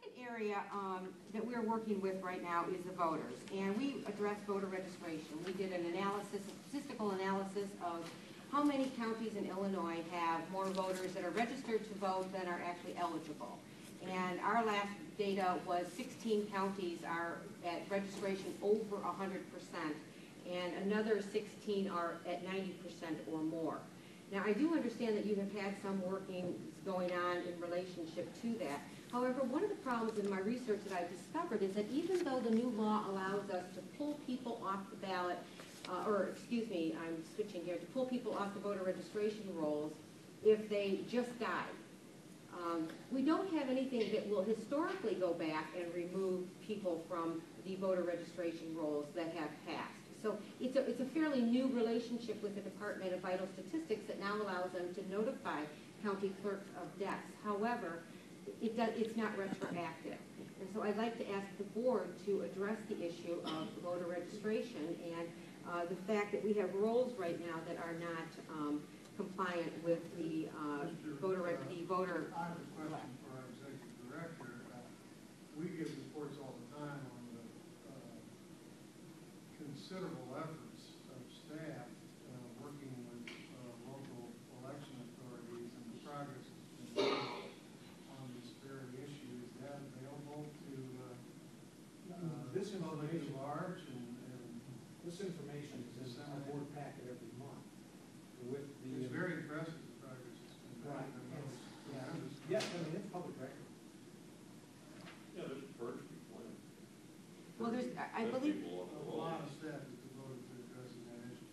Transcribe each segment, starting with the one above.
second area that we're working with right now is the voters, and we address voter registration. We did an analysis, a statistical analysis of how many counties in Illinois have more voters that are registered to vote than are actually eligible. And our last data was 16 counties are at registration over 100%, and another 16 are at 90% or more. Now, I do understand that you have had some working going on in relationship to that. However, one of the problems in my research that I've discovered is that even though the new law allows us to pull people off the ballot, I'm switching here, to pull people off the voter registration rolls if they just died. We don't have anything that will historically go back and remove people from the voter registration rolls that have passed. So it's a fairly new relationship with the Department of Vital Statistics that now allows them to notify county clerks of deaths. However, it's not retroactive. And so I'd like to ask the board to address the issue of voter registration and the fact that we have rolls right now that are not compliant with the voter. I have a question for our executive director. We give reports all the time on the considerable efforts of staff working with local election authorities and the progress that's been made on this very issue. Is that available to this information? Large this information is in our board packet every month. With the it's very impressive the progress that's been made. Right. Yes, I mean it's public record. Yeah, there's a purge plan. Well, I believe. A lot of staff is devoted to addressing that issue.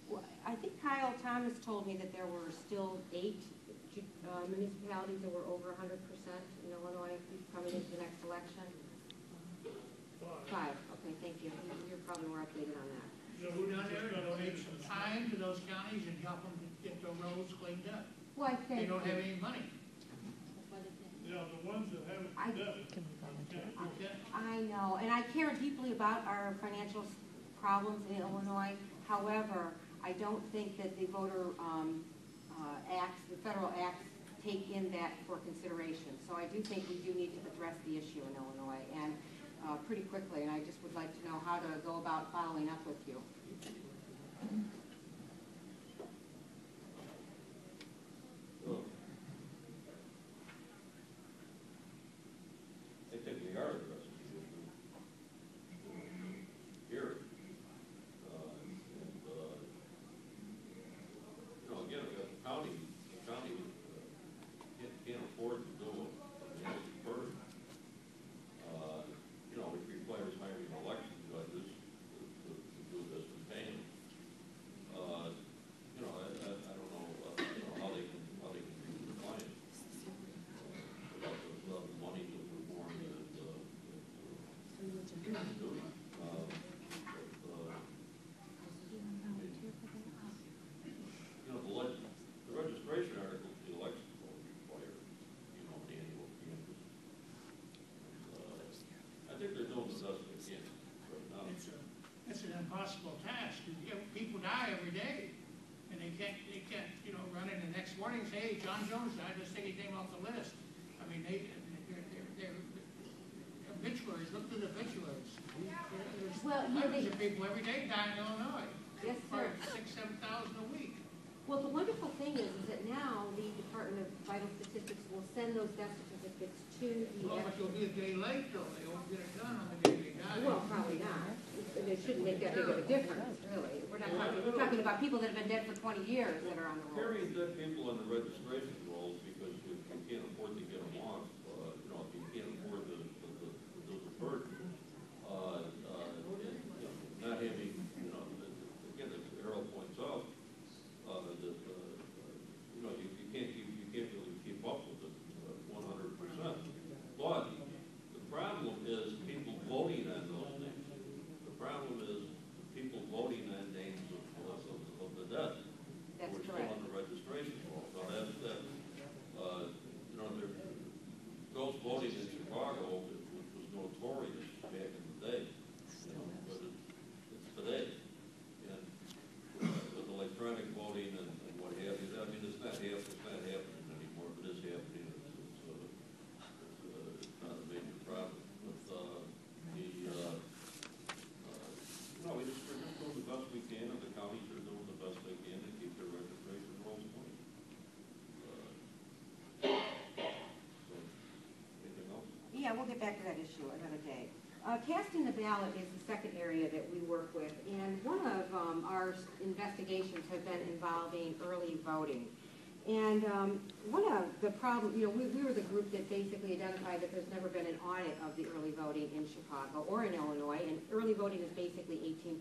Well, I think Kyle Thomas told me that there were still 8 municipalities that were over 100% in Illinois coming into the next election. 5. Okay, thank you. You're probably more updated on that. So go down there and donate some time to those counties and help them get the roads cleaned up. Well, I think They don't have any money. Yeah, the ones that haven't done it. I know, and I care deeply about our financial problems in Illinois. However, I don't think that the voter acts, the federal acts, take in that for consideration. So I do think we do need to address the issue in Illinois, and pretty quickly. And I just would like to know how to go about following up with you. I think we are addressing the issue here. Again, the county can't afford to do it. First, it requires hiring election judges to do this and paying. I don't know how they can do the client without the money to perform the the registration article for the election code require, an annual canvas. I think they're doing the best they can right now. It's an impossible task. People die every day, and they can't, run in the next morning and say, hey, John Jones died, let's take his name off the list. I mean, they're obituaries. Look through the obituaries. There's hundreds of people every day die in Illinois. Yes, sir. 6,000 to 7,000 a week. Well, the wonderful thing is that now the Department of Vital Statistics will send those death certificates to the. Well, but you'll be a day late, though. They won't get it done on the day they die. Well, probably not. It shouldn't make that big of a difference, really. We're talking about people that have been dead for 20 years that are on the roll. Carrying dead people on the registration rolls because you can't afford to get them off. If you can't afford to do the burden, not having, again, as Errol points out, you can't really keep up with it 100%. But the problem is people voting on those names. The problem is people voting on names of the dead. That's who are correct. still on the registration roll. So those voting in Chicago, which was notorious yeah, we'll get back to that issue another day. Casting the ballot is the second area that we work with, and one of our investigations have been involving early voting. And one of the problems, you know, we were the group that basically identified that there's never been an audit of the early voting in Chicago or in Illinois, and early voting is basically 18%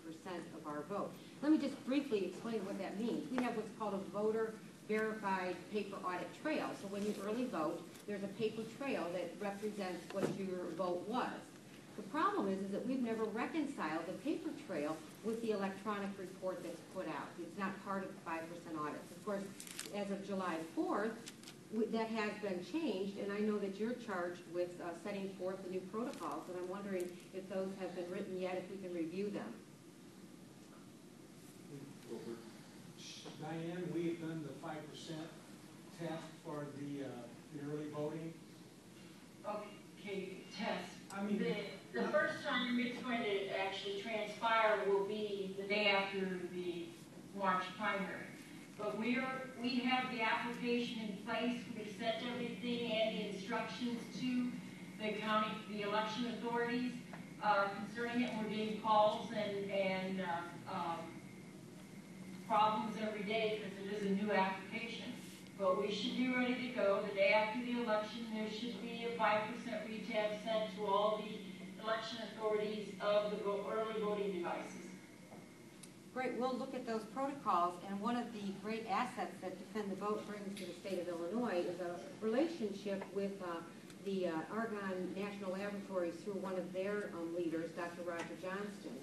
of our vote. Let me just briefly explain what that means. We have what's called a voter verified paper audit trail. So when you early vote, there's a paper trail that represents what your vote was. The problem is that we've never reconciled the paper trail with the electronic report that's put out. It's not part of the 5% audits. Of course, as of July 4th, that has been changed, and I know that you're charged with setting forth the new protocols, and I'm wondering if those have been written yet, if we can review them. Diane, we've done the 5% test for the early voting. Okay, test. I mean, The first time it's going to actually transpire will be the day after the March primary. But we have the application in place. We've sent everything and the instructions to the county, the election authorities concerning it. We're getting calls and problems every day because it is a new application. But we should be ready to go. The day after the election, there should be a 5% retap sent to all the election authorities of the early voting devices. Great, we'll look at those protocols, and one of the great assets that Defend the Vote brings to the state of Illinois is a relationship with the Argonne National Laboratories through one of their leaders, Dr. Roger Johnston.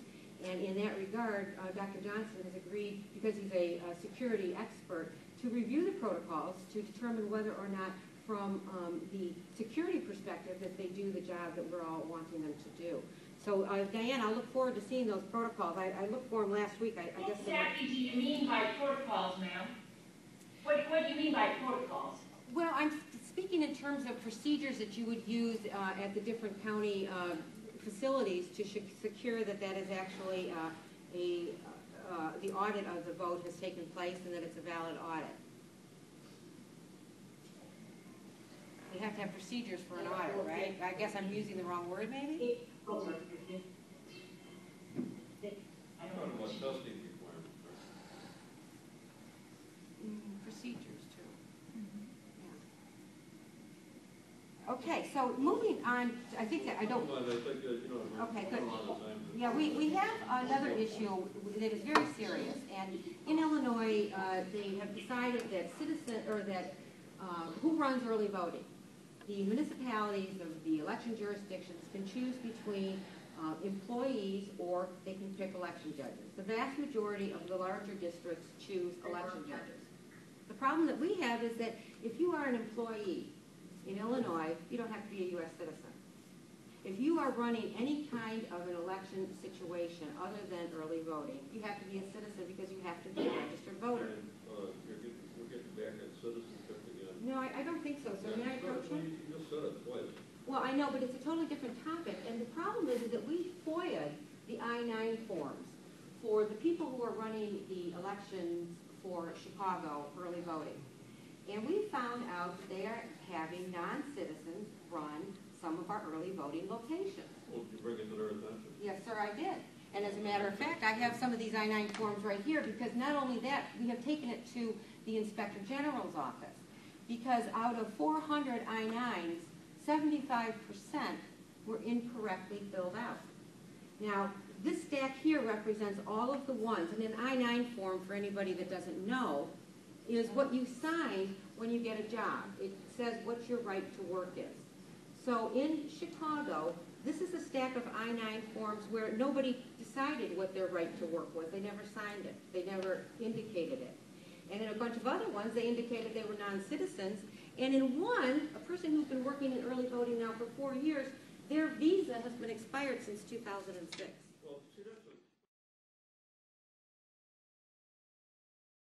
And in that regard, Dr. Johnston has agreed, because he's a security expert, to review the protocols to determine whether or not, from the security perspective, that they do the job that we're all wanting them to do. So, Diane, I look forward to seeing those protocols. I looked for them last week. I What guess exactly do you mean by protocols, ma'am? What do you mean by protocols? Well, I'm speaking in terms of procedures that you would use at the different county facilities to secure that that is actually the audit of the vote has taken place and that it's a valid audit. You have to have procedures for an audit, right? I guess I'm using the wrong word, maybe? I don't know. What testing requirements Procedures, too. Yeah. Okay, so moving on, I think that I don't... But I think that, you know, Okay, we're good. a lot of time. Yeah, we have another issue that is very serious, and in Illinois, they have decided that who runs early voting? The municipalities of the election jurisdictions can choose between employees, or they can pick election judges. The vast majority of the larger districts choose election judges. The problem that we have is that if you are an employee in Illinois, you don't have to be a U.S. citizen. If you are running any kind of an election situation other than early voting, you have to be a citizen because you have to be a registered voter. And we're getting back at citizenship again. No, I don't think so. So may I approach you? You just said it twice. Well, I know, but it's a totally different topic. And the problem is that we FOIA'd the I-9 forms for the people who are running the elections for Chicago early voting. And we found out that they are having non-citizens run some of our early voting locations. Well, did you bring it to their attention? Yes, sir, I did. And as a matter of fact, I have some of these I-9 forms right here, because not only that, we have taken it to the Inspector General's office. Because out of 400 I-9s, 75% were incorrectly filled out. Now, this stack here represents all of the ones, and an I-9 form, for anybody that doesn't know, is what you sign when you get a job. It says what your right to work is. So in Chicago, this is a stack of I-9 forms where nobody decided what their right to work was. They never signed it. They never indicated it. And in a bunch of other ones, they indicated they were non-citizens. And in one, a person who's been working in early voting now for 4 years, their visa has been expired since 2006.